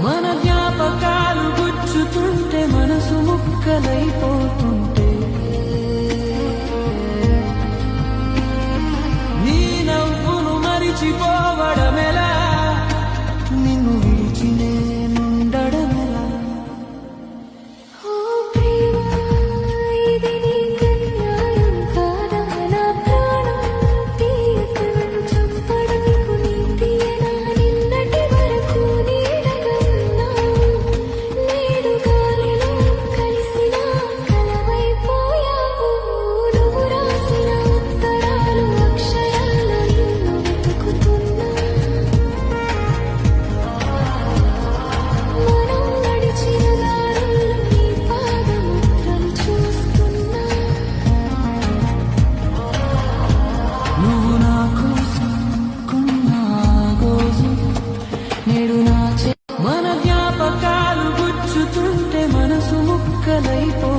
మన జ్ఞాపకాలు గుచ్చుతుంటే మనసు ముక్కలైపోతుంటే నీ నవ్వును మరిచిపోవడమెలా నిన్ను విడిచి నేనుండడమెలా ఓ ప్రేమ ఇది నీకన్యాయం కాదా నా ప్రాణం తీయక నన్ను చంపడానికి నీతియేనా నిన్నటి వరకు నీడగా ఉన్నావు నేడు గాలిలో కలిసిన కలవైపోయావు నువ్వు రాసిన ఉత్తరాలు అక్షరాలు నిన్ను వెతుకుతున్నా మనం నడిచిన దారుల్లో నీ పాదముద్రలు చూస్తున్నా నువ్వు నా కోసం కొన్న గోజు నేడు నా మన జ్ఞాపకాలు గుచ్చుతుంటే మనసు ముక్కలైపో